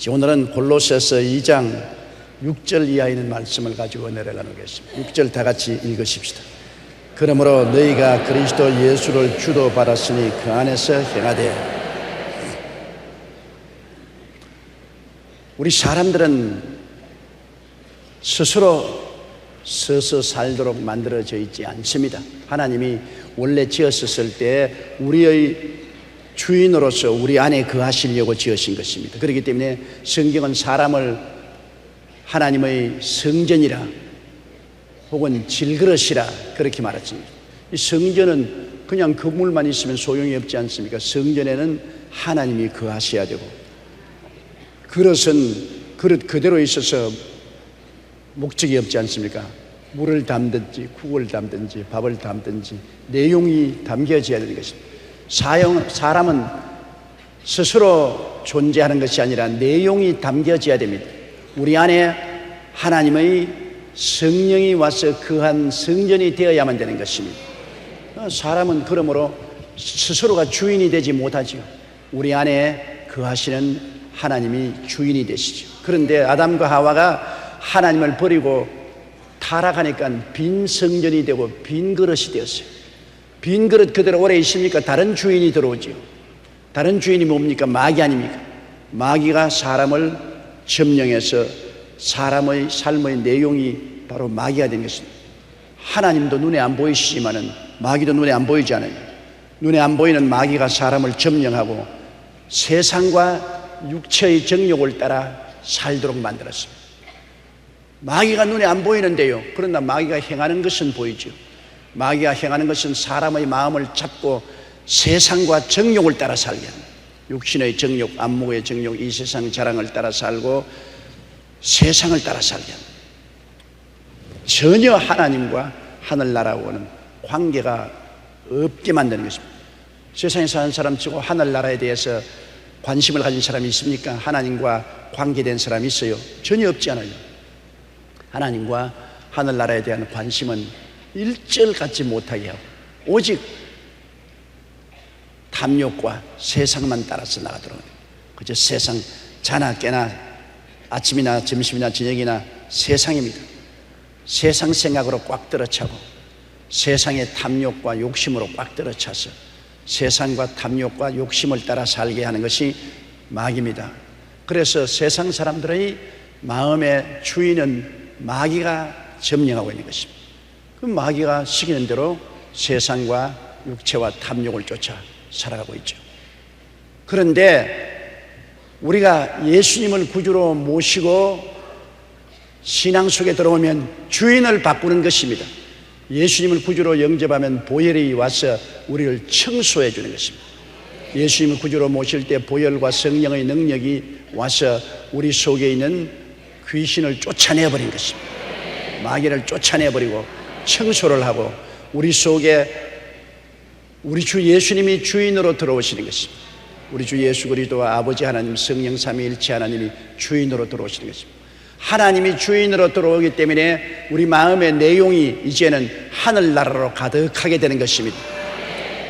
오늘은 골로새서 2장 6절 이하에 있는 말씀을 가지고 은혜를 나누겠습니다. 6절 다 같이 읽으십시다. 그러므로 너희가 그리스도 예수를 주도 받았으니 그 안에서 행하되. 우리 사람들은 스스로 서서 살도록 만들어져 있지 않습니다. 하나님이 원래 지었을 때 우리의 주인으로서 우리 안에 거하시려고 지으신 것입니다. 그렇기 때문에 성경은 사람을 하나님의 성전이라 혹은 질그릇이라 그렇게 말했습니다. 이 성전은 그냥 건물만 있으면 소용이 없지 않습니까? 성전에는 하나님이 거하셔야 되고, 그릇은 그릇 그대로 있어서 목적이 없지 않습니까? 물을 담든지 국을 담든지 밥을 담든지 내용이 담겨져야 되는 것입니다. 사람은 스스로 존재하는 것이 아니라 내용이 담겨져야 됩니다. 우리 안에 하나님의 성령이 와서 거한 성전이 되어야만 되는 것입니다. 사람은 그러므로 스스로가 주인이 되지 못하죠. 우리 안에 거하시는 하나님이 주인이 되시죠. 그런데 아담과 하와가 하나님을 버리고 타락하니까 빈 성전이 되고 빈 그릇이 되었어요. 빈 그릇 그대로 오래 있습니까? 다른 주인이 들어오죠. 다른 주인이 뭡니까? 마귀 아닙니까? 마귀가 사람을 점령해서 사람의 삶의 내용이 바로 마귀가 된 것입니다. 하나님도 눈에 안 보이시지만은 마귀도 눈에 안 보이지 않아요. 눈에 안 보이는 마귀가 사람을 점령하고 세상과 육체의 정욕을 따라 살도록 만들었습니다. 마귀가 눈에 안 보이는데요, 그러나 마귀가 행하는 것은 보이죠. 마귀가 행하는 것은 사람의 마음을 잡고 세상과 정욕을 따라 살게 합니다. 육신의 정욕, 안목의 정욕, 이 세상 자랑을 따라 살고 세상을 따라 살게 합니다. 전혀 하나님과 하늘나라하고는 관계가 없게 만드는 것입니다. 세상에 사는 사람 치고 하늘나라에 대해서 관심을 가진 사람이 있습니까? 하나님과 관계된 사람이 있어요? 전혀 없지 않아요. 하나님과 하늘나라에 대한 관심은 일절 갖지 못하게 하고 오직 탐욕과 세상만 따라서 나가도록 합니다. 그저 세상 자나 깨나 아침이나 점심이나 저녁이나 세상입니다. 세상 생각으로 꽉 들어차고 세상의 탐욕과 욕심으로 꽉 들어차서 세상과 탐욕과 욕심을 따라 살게 하는 것이 마귀입니다. 그래서 세상 사람들의 마음의 주인은 마귀가 점령하고 있는 것입니다. 그 마귀가 시키는 대로 세상과 육체와 탐욕을 쫓아 살아가고 있죠. 그런데 우리가 예수님을 구주로 모시고 신앙 속에 들어오면 주인을 바꾸는 것입니다. 예수님을 구주로 영접하면 보혈이 와서 우리를 청소해 주는 것입니다. 예수님을 구주로 모실 때 보혈과 성령의 능력이 와서 우리 속에 있는 귀신을 쫓아내버린 것입니다. 마귀를 쫓아내버리고 청소를 하고 우리 속에 우리 주 예수님이 주인으로 들어오시는 것입니다. 우리 주 예수 그리스도와 아버지 하나님 성령 삼위일체 하나님이 주인으로 들어오시는 것입니다. 하나님이 주인으로 들어오기 때문에 우리 마음의 내용이 이제는 하늘나라로 가득하게 되는 것입니다.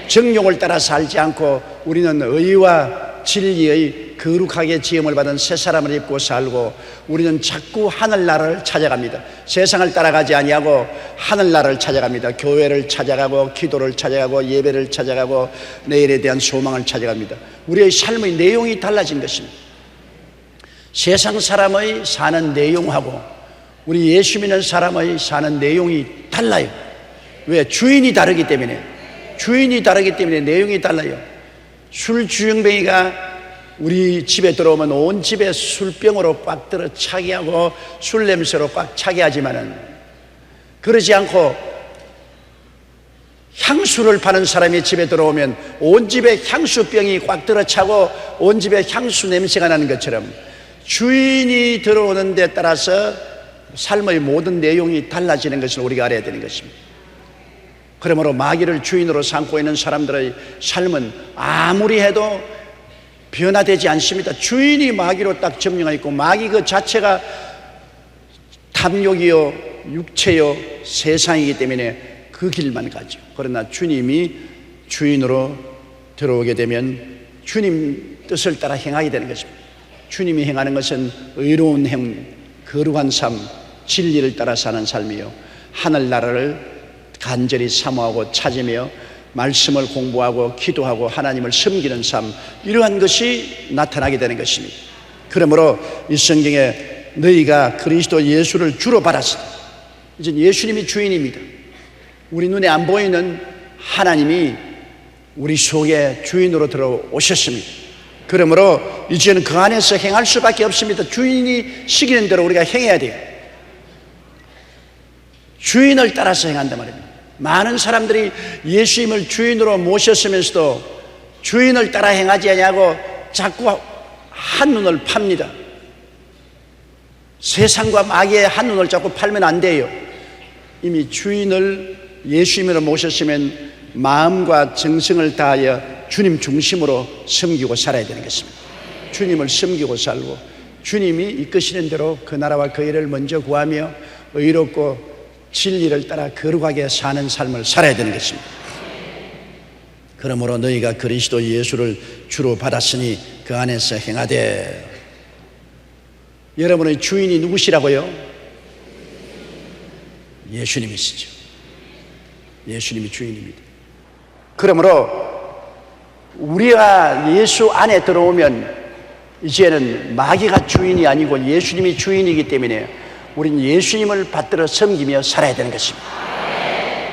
정욕을 따라 살지 않고 우리는 의와 진리의 거룩하게 지음을 받은 새 사람을 입고 살고 우리는 자꾸 하늘나라를 찾아갑니다. 세상을 따라가지 아니하고 하늘나라를 찾아갑니다. 교회를 찾아가고 기도를 찾아가고 예배를 찾아가고 내일에 대한 소망을 찾아갑니다. 우리의 삶의 내용이 달라진 것입니다. 세상 사람의 사는 내용하고 우리 예수 믿는 사람의 사는 내용이 달라요. 왜? 주인이 다르기 때문에. 주인이 다르기 때문에 내용이 달라요. 술 주정뱅이가 우리 집에 들어오면 온 집에 술병으로 꽉 들어 차게 하고 술 냄새로 꽉 차게 하지만은 그러지 않고 향수를 파는 사람이 집에 들어오면 온 집에 향수병이 꽉 들어 차고 온 집에 향수 냄새가 나는 것처럼 주인이 들어오는 데 따라서 삶의 모든 내용이 달라지는 것을 우리가 알아야 되는 것입니다. 그러므로 마귀를 주인으로 삼고 있는 사람들의 삶은 아무리 해도 변화되지 않습니다. 주인이 마귀로 딱 점령하고 있고 마귀 그 자체가 탐욕이요 육체요 세상이기 때문에 그 길만 가죠. 그러나 주님이 주인으로 들어오게 되면 주님 뜻을 따라 행하게 되는 것입니다. 주님이 행하는 것은 의로운 행, 거룩한 삶, 진리를 따라 사는 삶이요, 하늘나라를 간절히 사모하고 찾으며 말씀을 공부하고 기도하고 하나님을 섬기는 삶, 이러한 것이 나타나게 되는 것입니다. 그러므로 이 성경에 너희가 그리스도 예수를 주로 받았으니, 이제 예수님이 주인입니다. 우리 눈에 안 보이는 하나님이 우리 속에 주인으로 들어오셨습니다. 그러므로 이제는 그 안에서 행할 수밖에 없습니다. 주인이 시키는 대로 우리가 행해야 돼요. 주인을 따라서 행한단 말입니다. 많은 사람들이 예수님을 주인으로 모셨으면서도 주인을 따라 행하지 않냐고 자꾸 한눈을 팝니다. 세상과 마귀의 한눈을 자꾸 팔면 안 돼요. 이미 주인을 예수님으로 모셨으면 마음과 정성을 다하여 주님 중심으로 섬기고 살아야 되는 것입니다. 주님을 섬기고 살고 주님이 이끄시는 대로 그 나라와 그 일을 먼저 구하며 의롭고 진리를 따라 거룩하게 사는 삶을 살아야 되는 것입니다. 그러므로 너희가 그리스도 예수를 주로 받았으니 그 안에서 행하되. 여러분의 주인이 누구시라고요? 예수님이시죠. 예수님이 주인입니다. 그러므로 우리가 예수 안에 들어오면 이제는 마귀가 주인이 아니고 예수님이 주인이기 때문에 우린 예수님을 받들어 섬기며 살아야 되는 것입니다.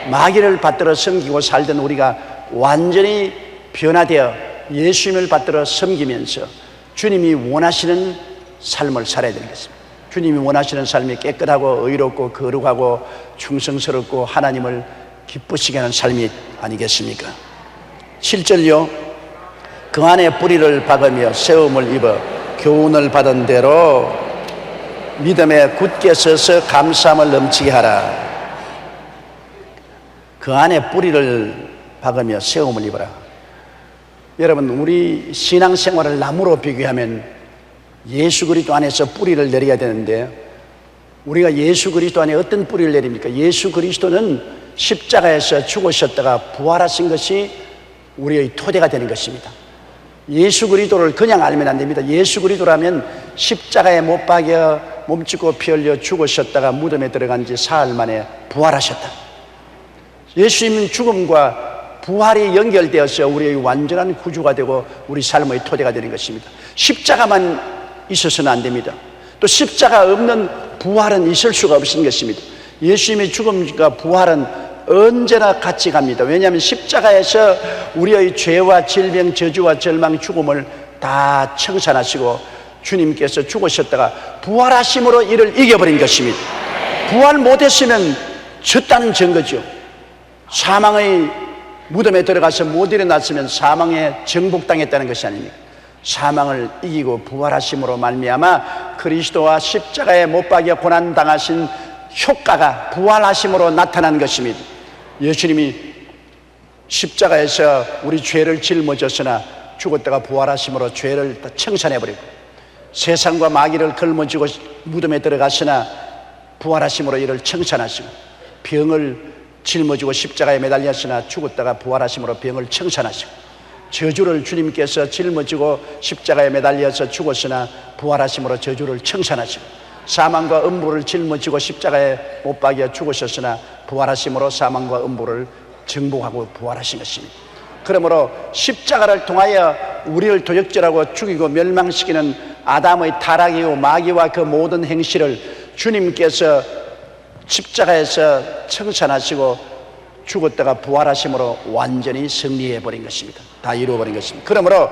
마귀를 받들어 섬기고 살던 우리가 완전히 변화되어 예수님을 받들어 섬기면서 주님이 원하시는 삶을 살아야 되는 것입니다. 주님이 원하시는 삶이 깨끗하고 의롭고 거룩하고 충성스럽고 하나님을 기쁘시게 하는 삶이 아니겠습니까? 7절요. 그 안에 뿌리를 박으며 세움을 입어 교훈을 받은 대로 믿음에 굳게 서서 감사함을 넘치게 하라. 그 안에 뿌리를 박으며 세움을 입어라. 여러분, 우리 신앙생활을 나무로 비교하면 예수 그리스도 안에서 뿌리를 내려야 되는데 우리가 예수 그리스도 안에 어떤 뿌리를 내립니까? 예수 그리스도는 십자가에서 죽으셨다가 부활하신 것이 우리의 토대가 되는 것입니다. 예수 그리스도를 그냥 알면 안 됩니다. 예수 그리스도라면 십자가에 못 박여 몸짓고 피 흘려 죽으셨다가 무덤에 들어간 지 사흘 만에 부활하셨다. 예수님은 죽음과 부활이 연결되어서 우리의 완전한 구주가 되고 우리 삶의 토대가 되는 것입니다. 십자가만 있어서는 안 됩니다. 또 십자가 없는 부활은 있을 수가 없는 것입니다. 예수님의 죽음과 부활은 언제나 같이 갑니다. 왜냐하면 십자가에서 우리의 죄와 질병, 저주와 절망, 죽음을 다 청산하시고 주님께서 죽으셨다가 부활하심으로 이를 이겨버린 것입니다. 부활 못했으면 졌다는 증거죠. 사망의 무덤에 들어가서 못 일어났으면 사망에 정복당했다는 것이 아닙니까? 사망을 이기고 부활하심으로 말미암아 그리스도와 십자가에 못 박여 고난당하신 효과가 부활하심으로 나타난 것입니다. 예수님이 십자가에서 우리 죄를 짊어졌으나 죽었다가 부활하심으로 죄를 다 청산해버리고 세상과 마귀를 걸머쥐고 무덤에 들어갔으나 부활하심으로 이를 청산하시고 병을 짊어지고 십자가에 매달렸으나 죽었다가 부활하심으로 병을 청산하시고 저주를 주님께서 짊어지고 십자가에 매달려서 죽었으나 부활하심으로 저주를 청산하시고 사망과 음부를 짊어지고 십자가에 못 박여 죽으셨으나 부활하심으로 사망과 음부를 정복하고 부활하신 것입니다. 그러므로 십자가를 통하여 우리를 도적질하고 죽이고 멸망시키는 아담의 타락이요 마귀와 그 모든 행실을 주님께서 십자가에서 청산하시고 죽었다가 부활하심으로 완전히 승리해버린 것입니다. 다 이루어버린 것입니다. 그러므로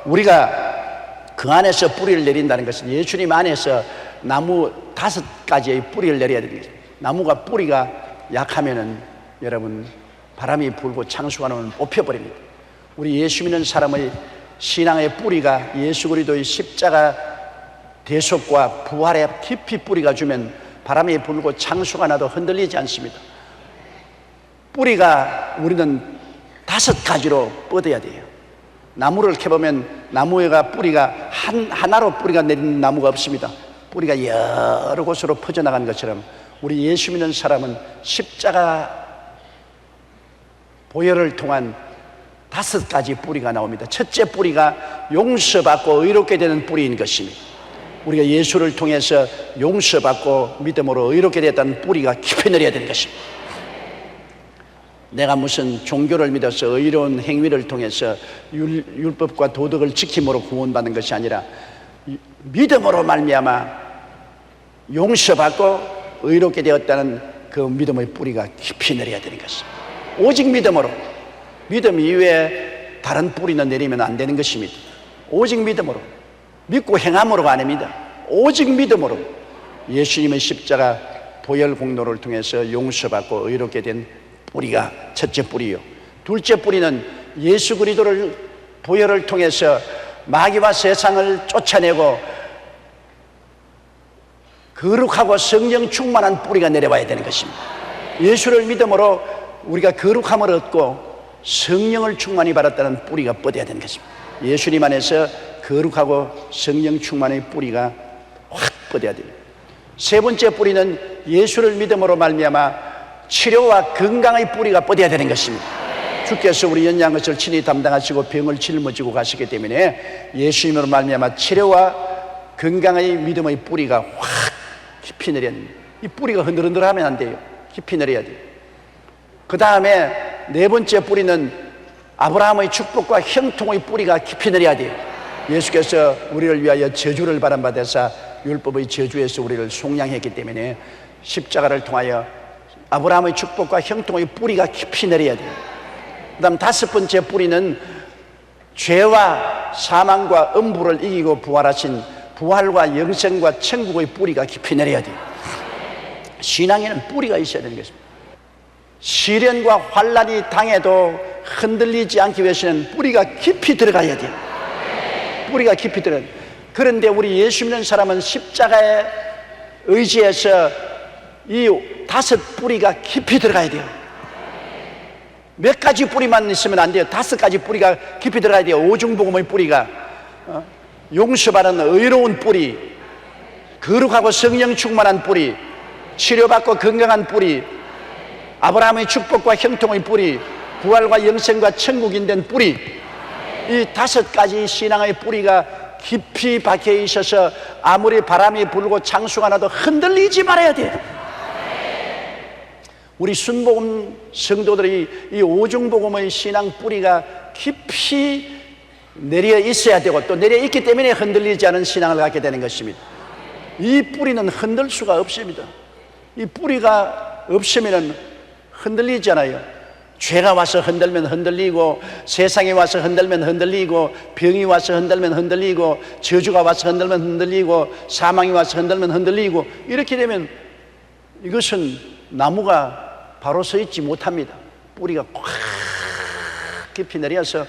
우리가 그 안에서 뿌리를 내린다는 것은 예수님 안에서 나무 5가지의 뿌리를 내려야 됩니다. 나무가 뿌리가 약하면은 여러분 바람이 불고 창수가 나면 뽑혀버립니다. 우리 예수 믿는 사람의 신앙의 뿌리가 예수 그리스도의 십자가 대속과 부활에 깊이 뿌리가 주면 바람이 불고 창수가 나도 흔들리지 않습니다. 뿌리가 우리는 5가지로 뻗어야 돼요. 나무를 캐보면 나무가 뿌리가 하나로 뿌리가 내리는 나무가 없습니다. 뿌리가 여러 곳으로 퍼져나간 것처럼 우리 예수 믿는 사람은 십자가 보혈을 통한 5가지 뿌리가 나옵니다. 첫째 뿌리가 용서받고 의롭게 되는 뿌리인 것입니다. 우리가 예수를 통해서 용서받고 믿음으로 의롭게 됐다는 뿌리가 깊이 내려야 되는 것입니다. 내가 무슨 종교를 믿어서 의로운 행위를 통해서 율법과 도덕을 지킴으로 구원받는 것이 아니라 믿음으로 말미암아 용서받고 의롭게 되었다는 그 믿음의 뿌리가 깊이 내려야 되는 것입니다. 오직 믿음으로, 믿음 이외에 다른 뿌리는 내리면 안 되는 것입니다. 오직 믿음으로, 믿고 행함으로가 아닙니다. 오직 믿음으로 예수님의 십자가 보혈 공로를 통해서 용서받고 의롭게 된 뿌리가 첫째 뿌리요. 둘째 뿌리는 예수 그리스도를 보혈을 통해서 마귀와 세상을 쫓아내고 거룩하고 성령 충만한 뿌리가 내려와야 되는 것입니다. 예수를 믿음으로 우리가 거룩함을 얻고 성령을 충만히 받았다는 뿌리가 뻗어야 되는 것입니다. 예수님 안에서 거룩하고 성령 충만의 뿌리가 확 뻗어야 됩니다. 세 번째 뿌리는 예수를 믿음으로 말미암아 치료와 건강의 뿌리가 뻗어야 되는 것입니다. 주께서 우리 연약한 것을 친히 담당하시고 병을 짊어지고 가시기 때문에 예수님으로 말미암아 치료와 건강의 믿음의 뿌리가 확 깊이 내려야 됩니다. 이 뿌리가 흔들흔들하면 안 돼요. 깊이 내려야 돼요. 그 다음에 네 번째 뿌리는 아브라함의 축복과 형통의 뿌리가 깊이 내려야 돼요. 예수께서 우리를 위하여 저주를 바람받으사 율법의 저주에서 우리를 속량했기 때문에 십자가를 통하여 아브라함의 축복과 형통의 뿌리가 깊이 내려야 돼요. 그 다음 다섯 번째 뿌리는 죄와 사망과 음부를 이기고 부활하신 부활과 영생과 천국의 뿌리가 깊이 내려야 돼요. 신앙에는 뿌리가 있어야 되는 것입니다. 시련과 환난이 당해도 흔들리지 않기 위해서는 뿌리가 깊이 들어가야 돼요. 뿌리가 깊이 들어가야 돼요. 그런데 우리 예수 믿는 사람은 십자가에 의지해서 이 다섯 뿌리가 깊이 들어가야 돼요. 몇 가지 뿌리만 있으면 안 돼요. 5가지 뿌리가 깊이 들어가야 돼요. 오중복음의 뿌리가 용서받은 의로운 뿌리, 거룩하고 성령 충만한 뿌리, 치료받고 건강한 뿌리, 아브라함의 축복과 형통의 뿌리, 부활과 영생과 천국인 된 뿌리, 이 5가지 신앙의 뿌리가 깊이 박혀 있어서 아무리 바람이 불고 창수가 나도 흔들리지 말아야 돼요. 우리 순복음 성도들이 이 오중복음의 신앙 뿌리가 깊이 내려 있어야 되고 또 내려 있기 때문에 흔들리지 않은 신앙을 갖게 되는 것입니다. 이 뿌리는 흔들 수가 없습니다. 이 뿌리가 없으면 흔들리잖아요. 죄가 와서 흔들면 흔들리고, 세상이 와서 흔들면 흔들리고, 병이 와서 흔들면 흔들리고, 저주가 와서 흔들면 흔들리고, 사망이 와서 흔들면 흔들리고, 이렇게 되면 이것은 나무가 바로 서 있지 못합니다. 뿌리가 꽉 깊이 내려서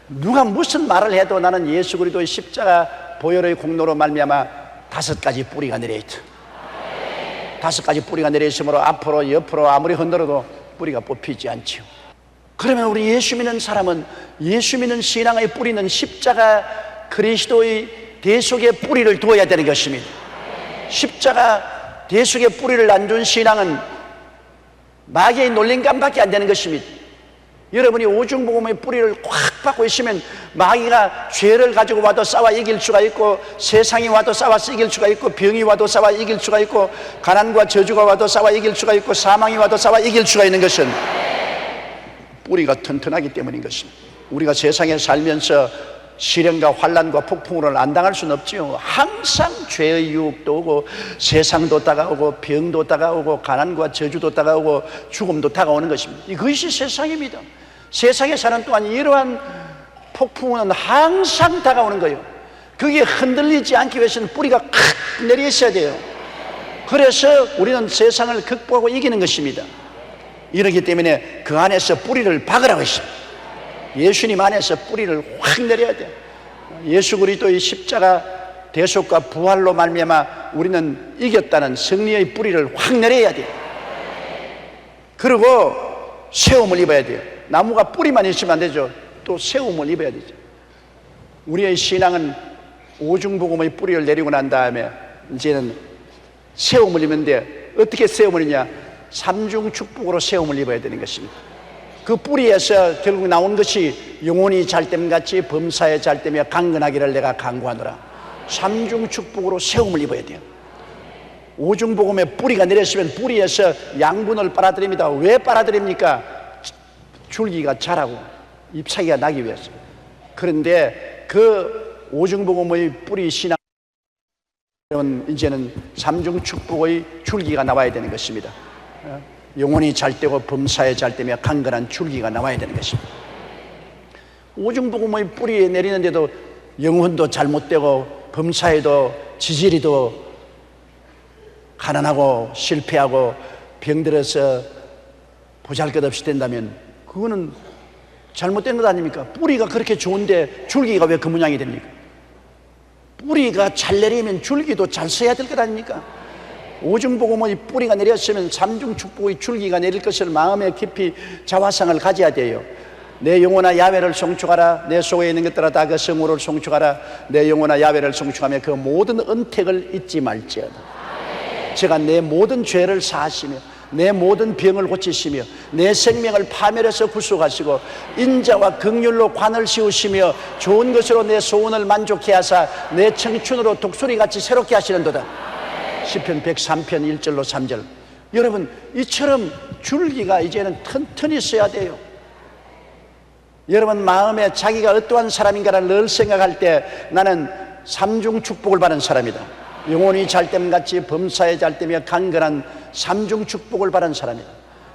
누가 무슨 말을 해도 나는 예수 그리스도의 십자가 보혈의 공로로 말미암아 5가지 뿌리가 내려있다. 5가지 뿌리가 내려있으므로 앞으로 옆으로 아무리 흔들어도 뿌리가 뽑히지 않지요. 그러면 우리 예수 믿는 사람은 예수 믿는 신앙의 뿌리는 십자가 그리스도의 대속의 뿌리를 두어야 되는 것입니다. 십자가 대속의 뿌리를 안 준 신앙은 마귀의 놀림감밖에 안 되는 것입니다. 여러분이 오중복음의 뿌리를 꽉 받고 있으면 마귀가 죄를 가지고 와도 싸워 이길 수가 있고, 세상이 와도 싸워서 이길 수가 있고, 병이 와도 싸워 이길 수가 있고, 가난과 저주가 와도 싸워 이길 수가 있고, 사망이 와도 싸워 이길 수가 있는 것은 뿌리가 튼튼하기 때문인 것입니다. 우리가 세상에 살면서 시련과 환난과 폭풍우를 안 당할 수는 없지요. 항상 죄의 유혹도 오고, 세상도 다가오고, 병도 다가오고, 가난과 저주도 다가오고, 죽음도 다가오는 것입니다. 이것이 세상입니다. 세상에 사는 동안 이러한 폭풍우는 항상 다가오는 거예요. 그게 흔들리지 않기 위해서는 뿌리가 칵 내려 있어야 돼요. 그래서 우리는 세상을 극복하고 이기는 것입니다. 이러기 때문에 그 안에서 뿌리를 박으라고 했습니다. 예수님 안에서 뿌리를 확 내려야 돼요. 예수 그리스도의 십자가 대속과 부활로 말미암아 우리는 이겼다는 승리의 뿌리를 확 내려야 돼요. 그리고 세움을 입어야 돼요. 나무가 뿌리만 있으면 안 되죠. 또 세움을 입어야 되죠. 우리의 신앙은 오중복음의 뿌리를 내리고 난 다음에 이제는 세움을 입는데, 어떻게 세움을 입냐? 삼중축복으로 세움을 입어야 되는 것입니다. 그 뿌리에서 결국 나온 것이 영혼이 잘됨같이 범사에 잘되며 강건하기를 내가 간구하노라. 삼중 축복으로 세움을 입어야 돼요. 오중복음의 뿌리가 내렸으면 뿌리에서 양분을 빨아들입니다. 왜 빨아들입니까? 줄기가 자라고 잎사귀가 나기 위해서. 그런데 그 오중복음의 뿌리 신앙 이제는 삼중 축복의 줄기가 나와야 되는 것입니다. 영혼이 잘되고 범사에 잘되며 강건한 줄기가 나와야 되는 것입니다. 오중복음의 뿌리에 내리는데도 영혼도 잘못되고 범사에도 지지리도 가난하고 실패하고 병들어서 보잘것없이 된다면 그거는 잘못된 것 아닙니까? 뿌리가 그렇게 좋은데 줄기가 왜 그 모양이 됩니까? 뿌리가 잘 내리면 줄기도 잘 서야 될 것 아닙니까? 오중복음의 뿌리가 내렸으면 삼중축복의 줄기가 내릴 것을 마음에 깊이 자화상을 가져야 돼요. 내 영혼아 야훼를 송축하라. 내 속에 있는 것들아 다 그 성호를 송축하라. 내 영혼아 야훼를 송축하며 그 모든 은택을 잊지 말지어다. 제가 내 모든 죄를 사하시며 내 모든 병을 고치시며 내 생명을 파멸해서 구속하시고 인자와 긍휼로 관을 씌우시며 좋은 것으로 내 소원을 만족해 하사 내 청춘으로 독수리같이 새롭게 하시는도다. 시편 103편 1절로 3절. 여러분, 이처럼 줄기가 이제는 튼튼히 써야 돼요. 여러분 마음에 자기가 어떠한 사람인가를 늘 생각할 때 나는 삼중 축복을 받은 사람이다. 영혼이 잘됨같이 범사에 잘되며 강건한 삼중 축복을 받은 사람이다.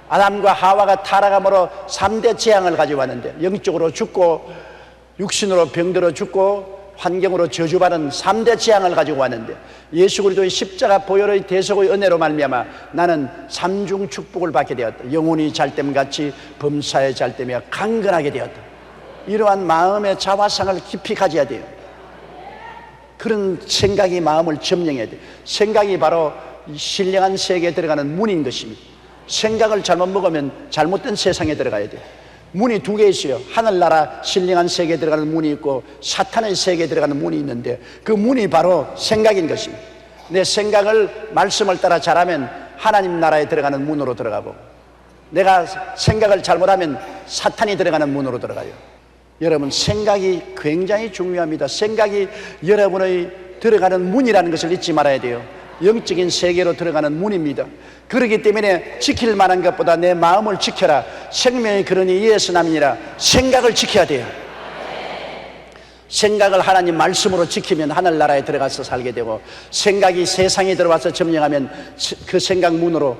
아담과 하와가 타락함으로 3대 재앙을 가져왔는데 영적으로 죽고 육신으로 병들어 죽고 환경으로 저주받은 3대 재앙을 가지고 왔는데 예수 그리스도의 십자가 보혈의 대속의 은혜로 말미암아 나는 삼중 축복을 받게 되었다. 영혼이 잘됨같이 범사에 잘되며 강건하게 되었다. 이러한 마음의 자화상을 깊이 가져야 돼요. 그런 생각이 마음을 점령해야 돼요. 생각이 바로 신령한 세계에 들어가는 문인 것입니다. 생각을 잘못 먹으면 잘못된 세상에 들어가야 돼요. 문이 두 개 있어요. 하늘나라 신령한 세계에 들어가는 문이 있고 사탄의 세계에 들어가는 문이 있는데 그 문이 바로 생각인 것입니다. 내 생각을 말씀을 따라 잘하면 하나님 나라에 들어가는 문으로 들어가고 내가 생각을 잘못하면 사탄이 들어가는 문으로 들어가요. 여러분 생각이 굉장히 중요합니다. 생각이 여러분의 들어가는 문이라는 것을 잊지 말아야 돼요. 영적인 세계로 들어가는 문입니다. 그렇기 때문에 지킬 만한 것보다 내 마음을 지켜라. 생명의 근원이 이에서 남이니라. 생각을 지켜야 돼요. 생각을 하나님 말씀으로 지키면 하늘나라에 들어가서 살게 되고 생각이 세상에 들어와서 점령하면 그 생각 문으로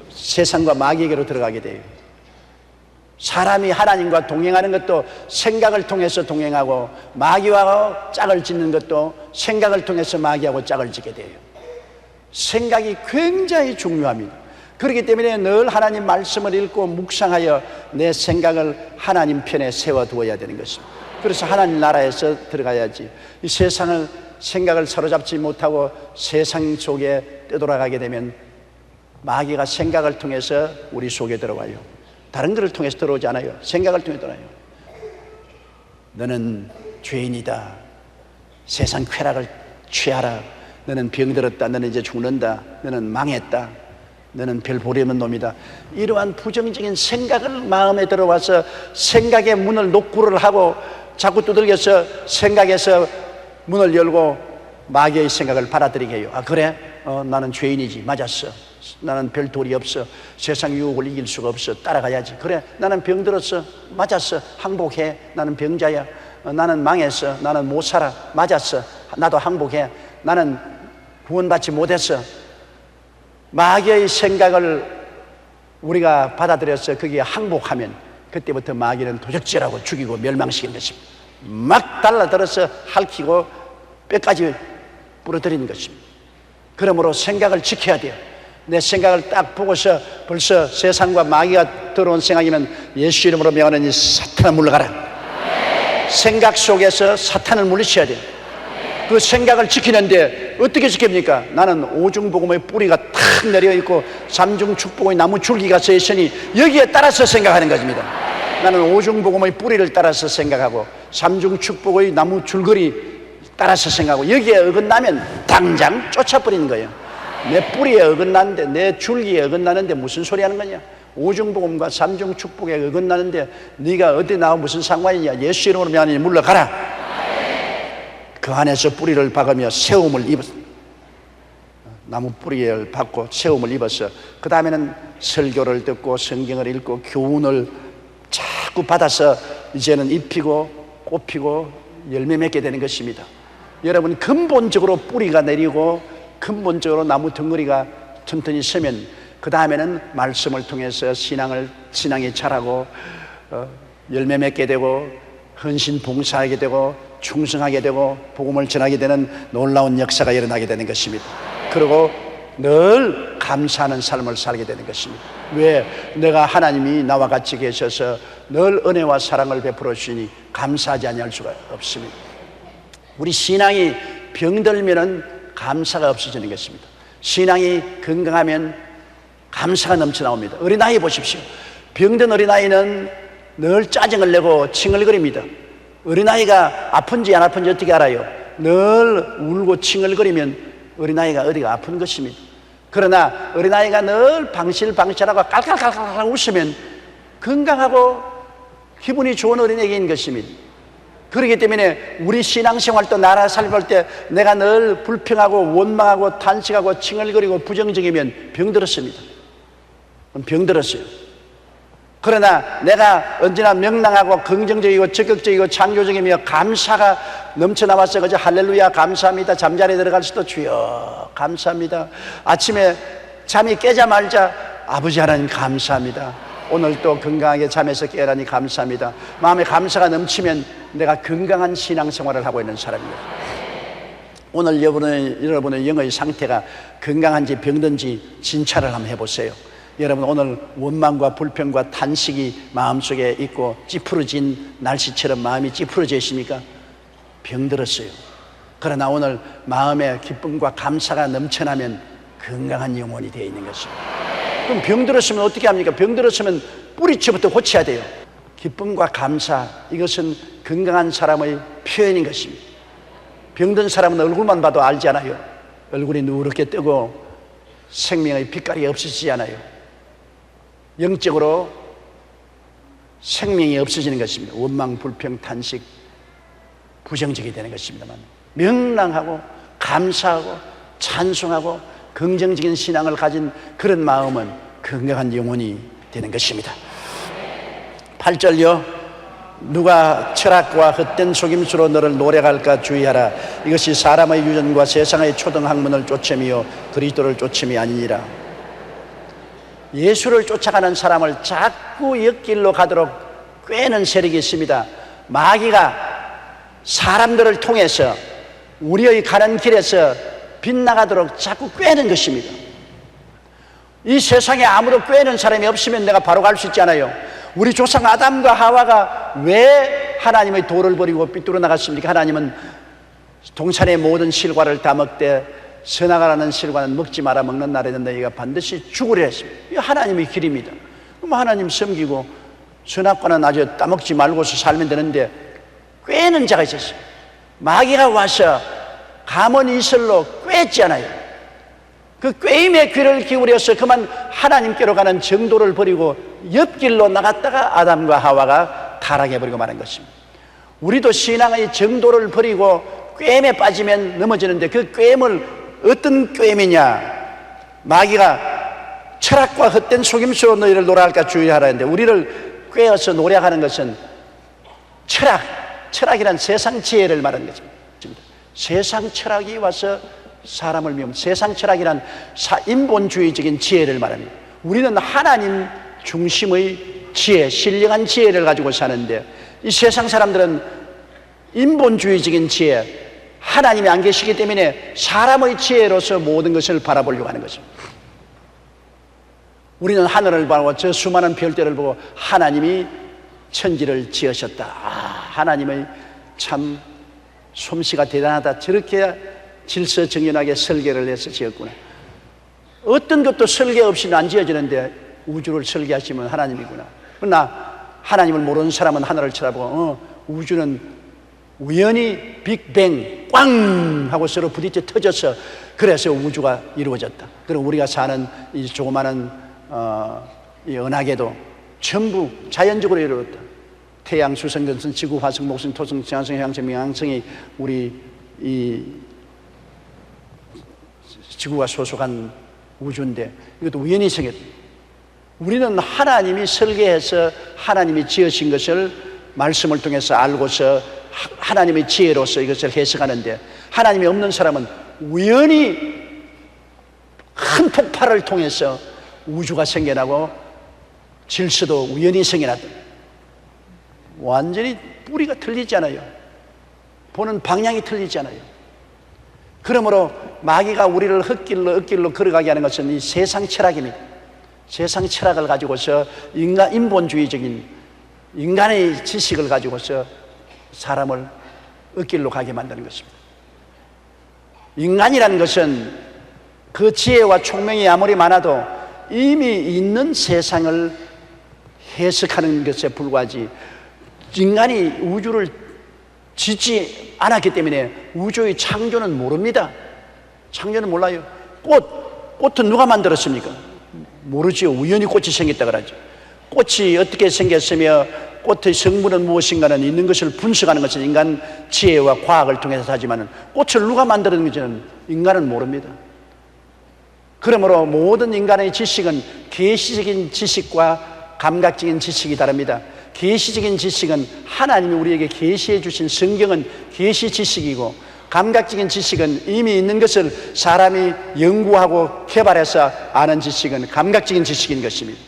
세상과 마귀에게로 들어가게 돼요. 사람이 하나님과 동행하는 것도 생각을 통해서 동행하고 마귀와 짝을 짓는 것도 생각을 통해서 마귀하고 짝을 짓게 돼요. 생각이 굉장히 중요합니다. 그렇기 때문에 늘 하나님 말씀을 읽고 묵상하여 내 생각을 하나님 편에 세워두어야 되는 것입니다. 그래서 하나님 나라에서 들어가야지. 이 세상을 생각을 사로잡지 못하고 세상 속에 떠돌아가게 되면 마귀가 생각을 통해서 우리 속에 들어와요. 다른 것을 통해서 들어오지 않아요. 생각을 통해 들어와요. 너는 죄인이다. 세상 쾌락을 취하라. 너는 병들었다. 너는 이제 죽는다. 너는 망했다. 너는 별 볼이 없는 놈이다. 이러한 부정적인 생각을 마음에 들어와서 생각의 문을 노크를 하고 자꾸 두들겨서 생각에서 문을 열고 마귀의 생각을 받아들이게 해요. 아 그래? 나는 죄인이지. 맞았어. 나는 별 도리 없어. 세상 유혹을 이길 수가 없어. 따라가야지. 그래 나는 병들었어. 맞았어. 항복해. 나는 병자야. 나는 망했어. 나는 못 살아. 맞았어. 나도 항복해. 나는 구원받지 못했어. 마귀의 생각을 우리가 받아들여서 거기에 항복하면 그때부터 마귀는 도적질하고 죽이고 멸망시키는 것입니다. 막 달라들어서 핥히고 뼈까지 부러뜨리는 것입니다. 그러므로 생각을 지켜야 돼요. 내 생각을 딱 보고서 벌써 세상과 마귀가 들어온 생각이면 예수 이름으로 명하는 이 사탄아 물러가라. 생각 속에서 사탄을 물리쳐야 돼요. 그 생각을 지키는데 어떻게 지킵니까? 나는 오중복음의 뿌리가 탁 내려있고 삼중축복의 나무 줄기가 서 있으니 여기에 따라서 생각하는 것입니다. 나는 오중복음의 뿌리를 따라서 생각하고 삼중축복의 나무 줄거리 따라서 생각하고 여기에 어긋나면 당장 쫓아버리는 거예요. 내 뿌리에 어긋나는데 내 줄기에 어긋나는데 무슨 소리 하는 거냐? 오중복음과 삼중 축복에 어긋나는데 네가 어디 나와 무슨 상관이냐? 예수 이름으로 명하니 물러가라. 그 안에서 뿌리를 박으며 세움을 입었어. 나무 뿌리를 박고 세움을 입었어. 그 다음에는 설교를 듣고 성경을 읽고 교훈을 자꾸 받아서 이제는 잎이고 꽃피고 열매 맺게 되는 것입니다. 여러분, 근본적으로 뿌리가 내리고 근본적으로 나무 덩어리가 튼튼히 서면 그 다음에는 말씀을 통해서 신앙이 자라고 열매 맺게 되고 헌신 봉사하게 되고 충성하게 되고 복음을 전하게 되는 놀라운 역사가 일어나게 되는 것입니다. 그리고 늘 감사하는 삶을 살게 되는 것입니다. 왜? 내가 하나님이 나와 같이 계셔서 늘 은혜와 사랑을 베풀어 주시니 감사하지 아니할 수가 없습니다. 우리 신앙이 병들면은 감사가 없어지는 것입니다. 신앙이 건강하면 감사가 넘쳐나옵니다. 어린아이 보십시오. 병든 어린아이는 늘 짜증을 내고 칭얼거립니다. 어린아이가 아픈지 안 아픈지 어떻게 알아요? 늘 울고 칭얼거리면 어린아이가 어디가 아픈 것입니다. 그러나 어린아이가 늘 방실방실하고 깔깔깔깔 웃으면 건강하고 기분이 좋은 어린애인 것입니다. 그렇기 때문에 우리 신앙생활도 나라 살볼 때 내가 늘 불평하고 원망하고 탄식하고 칭얼거리고 부정적이면 병들었습니다. 병들었어요. 그러나 내가 언제나 명랑하고 긍정적이고 적극적이고 창조적이며 감사가 넘쳐나왔어요. 그저 할렐루야 감사합니다. 잠자리에 들어갈 수도 주여 감사합니다. 아침에 잠이 깨자마자 아버지 하나님 감사합니다. 오늘 또 건강하게 잠에서 깨라니 감사합니다. 마음에 감사가 넘치면 내가 건강한 신앙생활을 하고 있는 사람입니다. 오늘 여러분의 영의 상태가 건강한지 병든지 진찰을 한번 해보세요. 여러분, 오늘 원망과 불평과 탄식이 마음속에 있고 찌푸러진 날씨처럼 마음이 찌푸러져 있습니까? 병들었어요. 그러나 오늘 마음에 기쁨과 감사가 넘쳐나면 건강한 영혼이 되어 있는 것입니다. 그럼 병들었으면 어떻게 합니까? 병들었으면 뿌리채부터 고쳐야 돼요. 기쁨과 감사, 이것은 건강한 사람의 표현인 것입니다. 병든 사람은 얼굴만 봐도 알잖아요. 얼굴이 누렇게 뜨고 생명의 빛깔이 없어지지 않아요. 영적으로 생명이 없어지는 것입니다. 원망, 불평, 탄식, 부정적이 되는 것입니다만 명랑하고 감사하고 찬송하고 긍정적인 신앙을 가진 그런 마음은 건강한 영혼이 되는 것입니다. 8절요. 누가 철학과 헛된 속임수로 너를 노력할까 주의하라. 이것이 사람의 유전과 세상의 초등학문을 쫓음이요 그리스도를 쫓음이 아니니라. 예수를 쫓아가는 사람을 자꾸 옆길로 가도록 꾀는 세력이 있습니다. 마귀가 사람들을 통해서 우리의 가는 길에서 빗나가도록 자꾸 꾀는 것입니다. 이 세상에 아무도 꾀는 사람이 없으면 내가 바로 갈 수 있잖아요. 우리 조상 아담과 하와가 왜 하나님의 도를 버리고 삐뚤어 나갔습니까? 하나님은 동산의 모든 실과를 다 먹되 선악과라는 실과는 먹지 마라. 먹는 날에는 너희가 반드시 죽으리라 했습니다. 이 하나님의 길입니다. 그럼 하나님 섬기고 선악과는 아주 따먹지 말고서 살면 되는데 꾀는 자가 있었어요. 마귀가 와서 가문 이슬로 꾀했잖아요. 그 꾀임의 귀를 기울여서 그만 하나님께로 가는 정도를 버리고 옆길로 나갔다가 아담과 하와가 타락해버리고 말한 것입니다. 우리도 신앙의 정도를 버리고 꾀임에 빠지면 넘어지는데 그 꾀임을 어떤 꾀임이냐? 마귀가 철학과 헛된 속임수로 너희를 노래할까 주의하라 했는데 우리를 꾀어서 노래하는 것은 철학이란 세상 지혜를 말하는 것입니다. 세상 철학이 와서 사람을 미움, 세상 철학이란 인본주의적인 지혜를 말합니다. 우리는 하나님 중심의 지혜, 신령한 지혜를 가지고 사는데 이 세상 사람들은 인본주의적인 지혜, 하나님이 안 계시기 때문에 사람의 지혜로서 모든 것을 바라보려고 하는 거죠. 우리는 하늘을 보고 저 수많은 별들을 보고 하나님이 천지를 지으셨다. 하나님의 참 솜씨가 대단하다. 저렇게 질서정연하게 설계를 해서 지었구나. 어떤 것도 설계 없이는 안 지어지는데 우주를 설계하시면 하나님이구나. 그러나 하나님을 모르는 사람은 하늘을 쳐다보고 우주는 우연히 빅뱅 꽝 하고 서로 부딪혀 터져서 그래서 우주가 이루어졌다. 그리고 우리가 사는 이 조그마한 이 은하계도 전부 자연적으로 이루어졌다. 태양, 수성, 금성, 지구, 화성, 목성, 토성, 지화성, 해왕성,冥왕성이 우리 이 지구가 소속한 우주인데 이것도 우연히 생겼다. 우리는 하나님이 설계해서 하나님이 지으신 것을 말씀을 통해서 알고서 하나님의 지혜로서 이것을 해석하는데, 하나님이 없는 사람은 우연히 큰 폭발을 통해서 우주가 생겨나고 질서도 우연히 생겨났다. 완전히 뿌리가 틀리지 않아요. 보는 방향이 틀리지 않아요. 그러므로 마귀가 우리를 흙길로 걸어가게 하는 것은 이 세상 철학입니다. 세상 철학을 가지고서 인본주의적인 인간의 지식을 가지고서 사람을 흙길로 가게 만드는 것입니다. 인간이라는 것은 그 지혜와 총명이 아무리 많아도 이미 있는 세상을 해석하는 것에 불과하지, 인간이 우주를 짓지 않았기 때문에 우주의 창조는 모릅니다. 창조는 몰라요. 꽃은 누가 만들었습니까? 모르지요. 우연히 꽃이 생겼다 그러죠. 꽃이 어떻게 생겼으며 꽃의 성분은 무엇인가는 있는 것을 분석하는 것은 인간 지혜와 과학을 통해서 하지만 꽃을 누가 만들었는지는 인간은 모릅니다. 그러므로 모든 인간의 지식은 계시적인 지식과 감각적인 지식이 다릅니다. 계시적인 지식은 하나님이 우리에게 계시해 주신 성경은 계시 지식이고, 감각적인 지식은 이미 있는 것을 사람이 연구하고 개발해서 아는 지식은 감각적인 지식인 것입니다.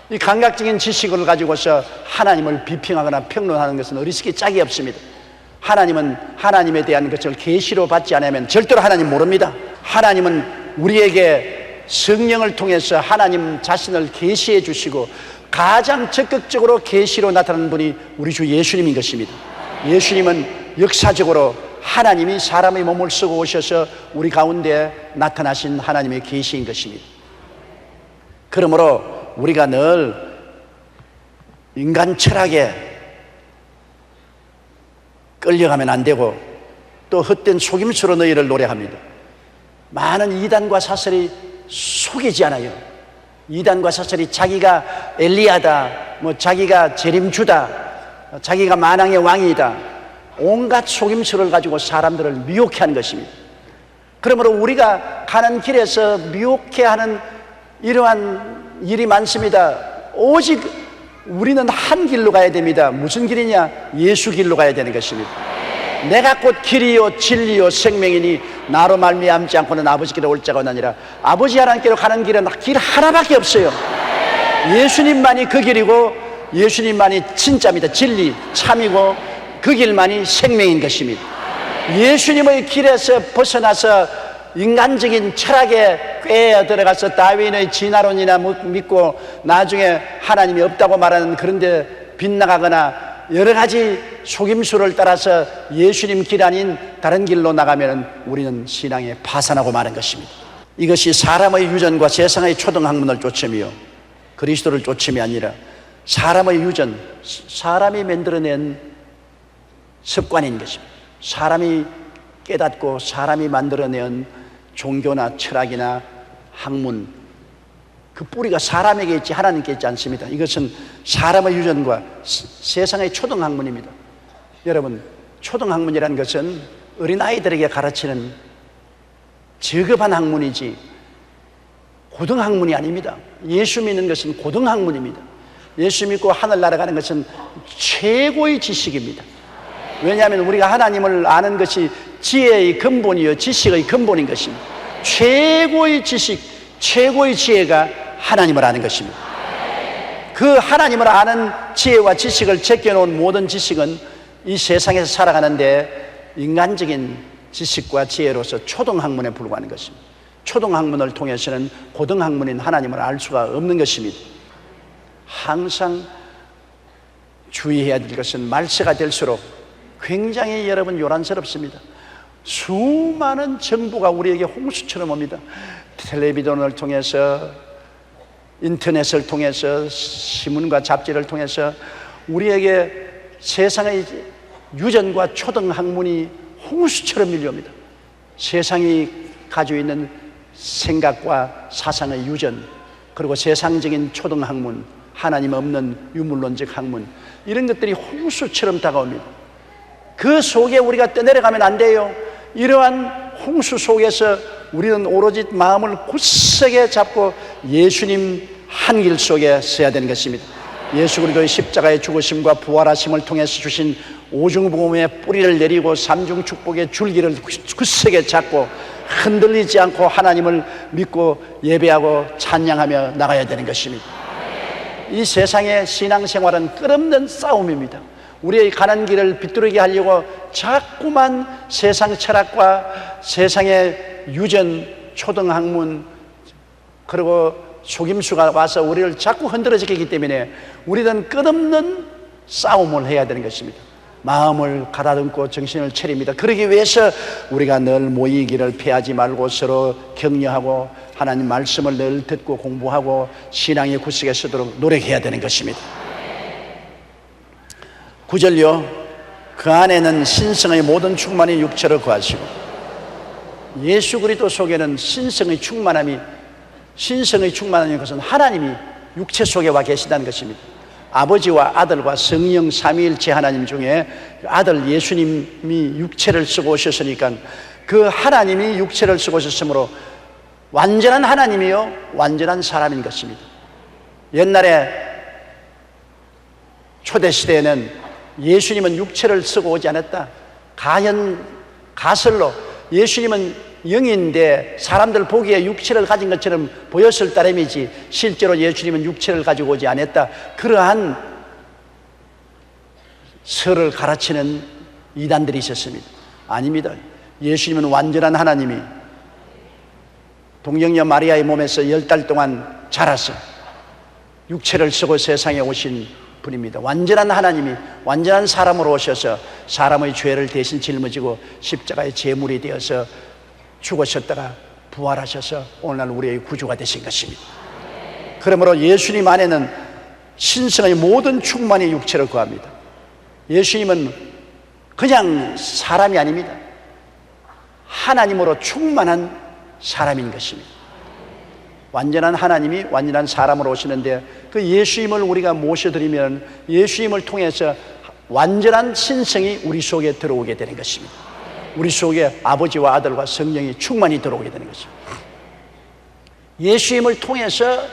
이 감각적인 지식을 가지고서 하나님을 비평하거나 평론하는 것은 어리석기 짝이 없습니다. 하나님은 하나님에 대한 것을 계시로 받지 않으면 절대로 하나님 모릅니다. 하나님은 우리에게 성령을 통해서 하나님 자신을 계시해 주시고 가장 적극적으로 계시로 나타나는 분이 우리 주 예수님인 것입니다. 예수님은 역사적으로 하나님이 사람의 몸을 쓰고 오셔서 우리 가운데 나타나신 하나님의 계시인 것입니다. 그러므로 우리가 늘 인간 철학에 끌려가면 안 되고, 또 헛된 속임수로 너희를 노래합니다. 많은 이단과 사설이 속이지 않아요. 이단과 사설이 자기가 엘리야다, 자기가 재림주다, 자기가 만왕의 왕이다, 온갖 속임수를 가지고 사람들을 미혹해 하는 것입니다. 그러므로 우리가 가는 길에서 미혹해하는 이러한 일이 많습니다. 오직 우리는 한 길로 가야 됩니다. 무슨 길이냐? 예수 길로 가야 되는 것입니다. 내가 곧 길이요 진리요 생명이니 나로 말미암지 않고는 아버지께로 올 자가 없느니라. 아버지 하나님께로 가는 길은 길 하나밖에 없어요. 예수님만이 그 길이고, 예수님만이 진짜입니다. 진리, 참이고, 그 길만이 생명인 것입니다. 예수님의 길에서 벗어나서 인간적인 철학에 꿰어 들어가서 다윈의 진화론이나 믿고 나중에 하나님이 없다고 말하는 그런 데 빗나가거나 여러 가지 속임수를 따라서 예수님 길 아닌 다른 길로 나가면 우리는 신앙에 파산하고 마는 것입니다. 이것이 사람의 유전과 세상의 초등학문을 쫓으며 그리스도를 쫓음이 아니라 사람의 유전, 사람이 만들어낸 습관인 것입니다. 사람이 깨닫고 사람이 만들어낸 종교나 철학이나 학문, 그 뿌리가 사람에게 있지 하나님께 있지 않습니다. 이것은 사람의 유전과 세상의 초등학문입니다. 여러분, 초등학문이라는 것은 어린아이들에게 가르치는 저급한 학문이지 고등학문이 아닙니다. 예수 믿는 것은 고등학문입니다. 예수 믿고 하늘 날아가는 것은 최고의 지식입니다. 왜냐하면 우리가 하나님을 아는 것이 지혜의 근본이요 지식의 근본인 것입니다. 최고의 지식, 최고의 지혜가 하나님을 아는 것입니다. 그 하나님을 아는 지혜와 지식을 제껴놓은 모든 지식은 이 세상에서 살아가는데 인간적인 지식과 지혜로서 초등학문에 불과하는 것입니다. 초등학문을 통해서는 고등학문인 하나님을 알 수가 없는 것입니다. 항상 주의해야 될 것은 말세가 될수록 굉장히 여러분 요란스럽습니다. 수많은 정보가 우리에게 홍수처럼 옵니다. 텔레비전을 통해서, 인터넷을 통해서, 신문과 잡지를 통해서 우리에게 세상의 유전과 초등학문이 홍수처럼 밀려옵니다. 세상이 가지고 있는 생각과 사상의 유전, 그리고 세상적인 초등학문, 하나님 없는 유물론적 학문, 이런 것들이 홍수처럼 다가옵니다. 그 속에 우리가 떠내려가면 안 돼요. 이러한 홍수 속에서 우리는 오로지 마음을 굳세게 잡고 예수님 한 길 속에 서야 되는 것입니다. 예수 그리스도의 십자가의 죽으심과 부활하심을 통해서 주신 오중복음의 뿌리를 내리고 삼중 축복의 줄기를 굳세게 잡고 흔들리지 않고 하나님을 믿고 예배하고 찬양하며 나가야 되는 것입니다. 이 세상의 신앙생활은 끝없는 싸움입니다. 우리의 가는 길을 비뚤게 하려고 자꾸만 세상 철학과 세상의 유전, 초등학문, 그리고 속임수가 와서 우리를 자꾸 흔들어지기 때문에 우리는 끝없는 싸움을 해야 되는 것입니다. 마음을 가다듬고 정신을 차립니다. 그러기 위해서 우리가 늘 모이기를 피하지 말고 서로 격려하고 하나님 말씀을 늘 듣고 공부하고 신앙의 구석에 서도록 노력해야 되는 것입니다. 9절요. 그 안에는 신성의 모든 충만이 육체로 거하시고, 예수 그리스도 속에는 신성의 충만함이, 신성의 충만한 것은 하나님이 육체 속에 와 계신다는 것입니다. 아버지와 아들과 성령 삼위일체 하나님 중에 아들 예수님이 육체를 쓰고 오셨으니까 그 하나님이 육체를 쓰고 오셨으므로 완전한 하나님이요 완전한 사람인 것입니다. 옛날에 초대시대에는 예수님은 육체를 쓰고 오지 않았다. 가설로 예수님은 영인데 사람들 보기에 육체를 가진 것처럼 보였을 따름이지 실제로 예수님은 육체를 가지고 오지 않았다. 그러한 설을 가르치는 이단들이 있었습니다. 아닙니다. 예수님은 완전한 하나님이 동정녀 마리아의 몸에서 10달 동안 자라서 육체를 쓰고 세상에 오신 분입니다. 완전한 하나님이 완전한 사람으로 오셔서 사람의 죄를 대신 짊어지고 십자가의 제물이 되어서 죽으셨다가 부활하셔서 오늘날 우리의 구주가 되신 것입니다. 그러므로 예수님 안에는 신성의 모든 충만이 육체를 거합니다. 예수님은 그냥 사람이 아닙니다. 하나님으로 충만한 사람인 것입니다. 완전한 하나님이 완전한 사람으로 오시는데 그 예수님을 우리가 모셔드리면 예수님을 통해서 완전한 신성이 우리 속에 들어오게 되는 것입니다. 우리 속에 아버지와 아들과 성령이 충만히 들어오게 되는 것입니다. 예수님을 통해서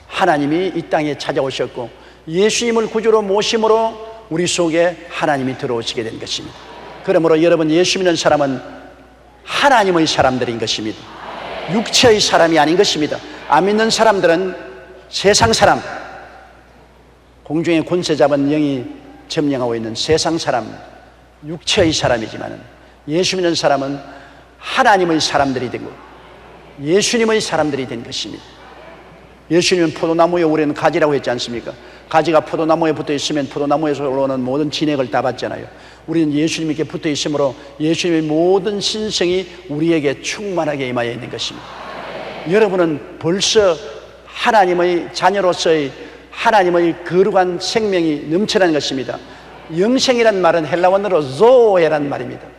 하나님이 이 땅에 찾아오셨고 예수님을 구주로 모심으로 우리 속에 하나님이 들어오시게 된 것입니다. 그러므로 여러분, 예수 믿는 사람은 하나님의 사람들인 것입니다. 육체의 사람이 아닌 것입니다. 안 믿는 사람들은 세상 사람, 공중의 권세 잡은 영이 점령하고 있는 세상 사람, 육체의 사람이지만 예수 믿는 사람은 하나님의 사람들이 된 것, 예수님의 사람들이 된 것입니다. 예수님은 포도나무에 오래는 가지라고 했지 않습니까? 가지가 포도나무에 붙어 있으면 포도나무에서 올라오는 모든 진액을 다 받잖아요. 우리는 예수님께 붙어 있으므로 예수님의 모든 신성이 우리에게 충만하게 임하여 있는 것입니다. 여러분은 벌써 하나님의 자녀로서의 하나님의 거룩한 생명이 넘쳐나는 것입니다. 영생이란 말은 헬라어로 조에란 말입니다.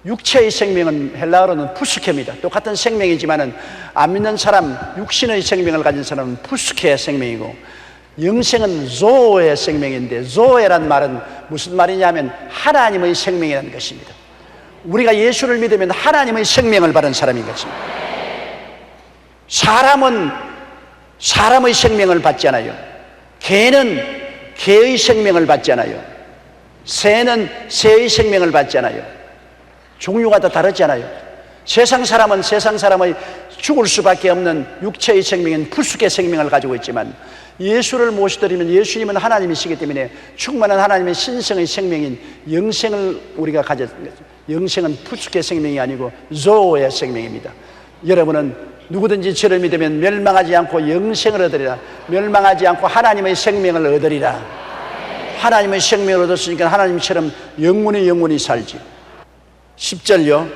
육체의 생명은 헬라어로는 푸스케입니다. 똑같은 생명이지만은 안 믿는 사람, 육신의 생명을 가진 사람은 푸스케의 생명이고, 영생은 조의 생명인데, 조에란 말은 무슨 말이냐면 하나님의 생명이라는 것입니다. 우리가 예수를 믿으면 하나님의 생명을 받은 사람인 것입니다. 사람은 사람의 생명을 받잖아요. 개는 개의 생명을 받잖아요. 새는 새의 생명을 받잖아요. 종류가 다 다르잖아요. 세상 사람은 세상 사람의 죽을 수밖에 없는 육체의 생명인 푸스케 생명을 가지고 있지만 예수를 모시드리면 예수님은 하나님이시기 때문에 충만한 하나님의 신성의 생명인 영생을 우리가 가졌습니다. 영생은 푸스케 생명이 아니고 조의 생명입니다. 여러분은 누구든지 저를 믿으면 멸망하지 않고 영생을 얻으리라. 멸망하지 않고 하나님의 생명을 얻으리라. 하나님의 생명을 얻었으니까 하나님처럼 영원히 살지. 10절요.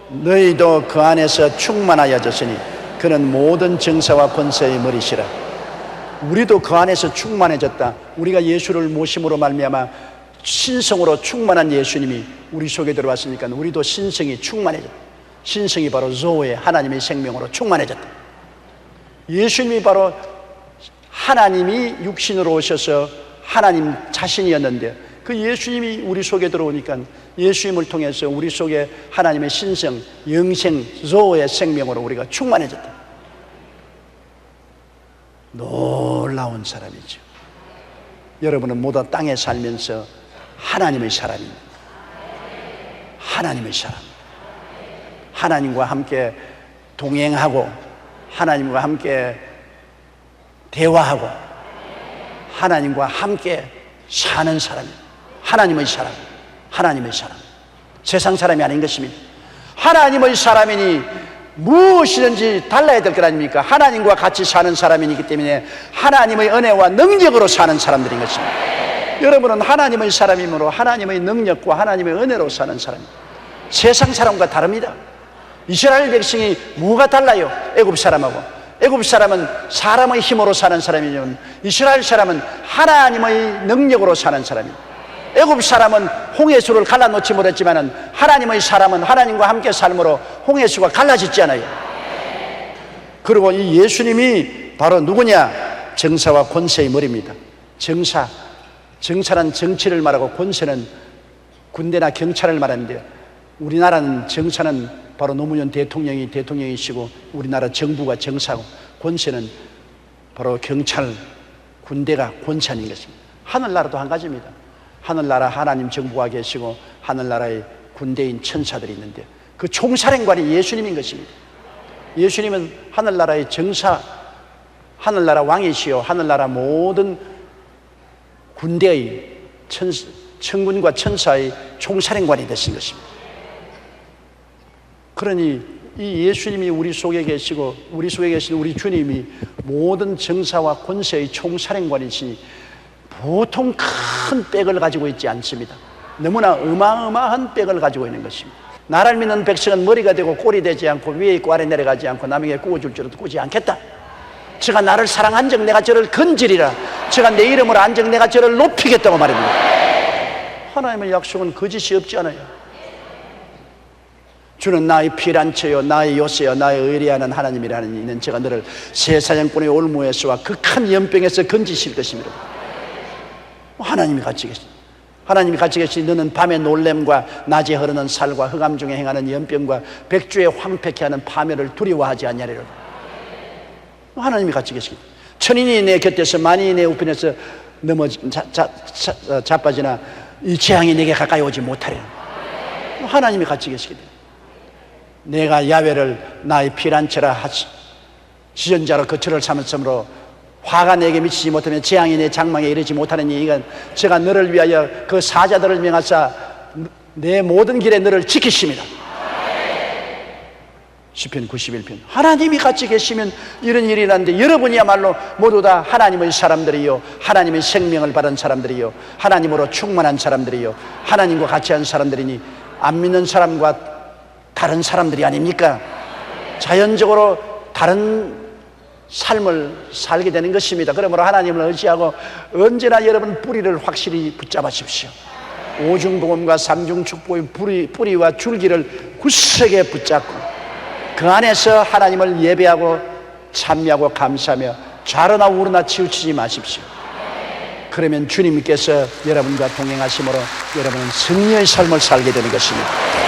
너희도 그 안에서 충만하여졌으니 그는 모든 정사와 권세의 머리시라. 우리도 그 안에서 충만해졌다. 우리가 예수를 모심으로 말미암아 신성으로 충만한 예수님이 우리 속에 들어왔으니까 우리도 신성이 충만해졌다. 신성이 바로 조의 하나님의 생명으로 충만해졌다. 예수님이 바로 하나님이 육신으로 오셔서 하나님 자신이었는데 그 예수님이 우리 속에 들어오니까 예수님을 통해서 우리 속에 하나님의 신성, 영생, 조의 생명으로 우리가 충만해졌다. 놀라운 사람이죠. 여러분은 모두 땅에 살면서 하나님의 사람입니다. 하나님의 사람. 하나님과 함께 동행하고 하나님과 함께 대화하고 하나님과 함께 사는 사람이에요. 하나님의 사람. 하나님의 사람. 세상 사람이 아닌 것입니다. 하나님의 사람이니 무엇이든지 달라야 될 것 아닙니까? 하나님과 같이 사는 사람이기 때문에 하나님의 은혜와 능력으로 사는 사람들인 것입니다. 여러분은 하나님의 사람이므로 하나님의 능력과 하나님의 은혜로 사는 사람입니다. 세상 사람과 다릅니다. 이스라엘 백성이 뭐가 달라요? 애굽 사람하고. 애굽 사람은 사람의 힘으로 사는 사람이지만 이스라엘 사람은 하나님의 능력으로 사는 사람입니다. 애굽 사람은 홍해수를 갈라놓지 못했지만 하나님의 사람은 하나님과 함께 삶으로 홍해수가 갈라지지 않아요. 그리고 이 예수님이 바로 누구냐? 정사와 권세의 머리입니다. 정사, 정사는 정치를 말하고 권세는 군대나 경찰을 말하는데 우리나라는 정사는 바로 노무현 대통령이 대통령이시고 우리나라 정부가 정사고 권세는 바로 경찰, 군대가 권찬인 것입니다. 하늘나라도 한 가지입니다. 하늘나라 하나님 정부가 계시고 하늘나라의 군대인 천사들이 있는데 그 총사령관이 예수님인 것입니다. 예수님은 하늘나라의 정사, 하늘나라 왕이시요 하늘나라 모든 군대의 천군과 천사의 총사령관이 되신 것입니다. 그러니 이 예수님이 우리 속에 계시고 우리 속에 계신 우리 주님이 모든 정사와 권세의 총사령관이시니 보통 큰 백을 가지고 있지 않습니다. 너무나 어마어마한 백을 가지고 있는 것입니다. 나를 믿는 백성은 머리가 되고 꼴이 되지 않고 위에 있고 아래 내려가지 않고 남에게 구워줄 줄도 꾸지 않겠다. 저가 나를 사랑한 적 내가 저를 건지리라. 저가 내 이름으로 한 적 내가 저를 높이겠다고 말입니다. 하나님의 약속은 거짓이 없지 않아요. 주는 나의 피란처요 나의 요새요 나의 의리하는 하나님이라는 이는 제가 너를 새 사냥꾼의 올무에서와 극한 연병에서 건지실 것입니다. 하나님이 같이 계시니 하나님이 같이 계시니 너는 밤의 놀램과 낮에 흐르는 살과 흑암 중에 행하는 연병과 백주에 황폐케 하는 파멸을 두려워하지 아니하리로다. 하나님이 같이 계시니 천인이 내 곁에서 만인이 내 우편에서 자빠지나 이 재앙이 내게 가까이 오지 못하리라. 하나님이 같이 계시기 때문에 내가 야훼를 나의 피란처라 하시 지존자로 거처를 삼았으므로 화가 내게 미치지 못하면 재앙이 내 장막에 이르지 못하느니 이건 제가 너를 위하여 그 사자들을 명하사 내 모든 길에 너를 지키십니다. 시편 91편. 하나님이 같이 계시면 이런 일이 일어나는데 여러분이야말로 모두 다 하나님의 사람들이요 하나님의 생명을 받은 사람들이요 하나님으로 충만한 사람들이요 하나님과 같이 한 사람들이니 안 믿는 사람과 다른 사람들이 아닙니까? 자연적으로 다른 삶을 살게 되는 것입니다. 그러므로 하나님을 의지하고 언제나 여러분 뿌리를 확실히 붙잡으십시오. 오중복음과 삼중축복의 뿌리와 줄기를 굳세게 붙잡고 그 안에서 하나님을 예배하고 찬미하고 감사하며 좌로나 우로나 치우치지 마십시오. 그러면 주님께서 여러분과 동행하심으로 여러분은 승리의 삶을 살게 되는 것입니다.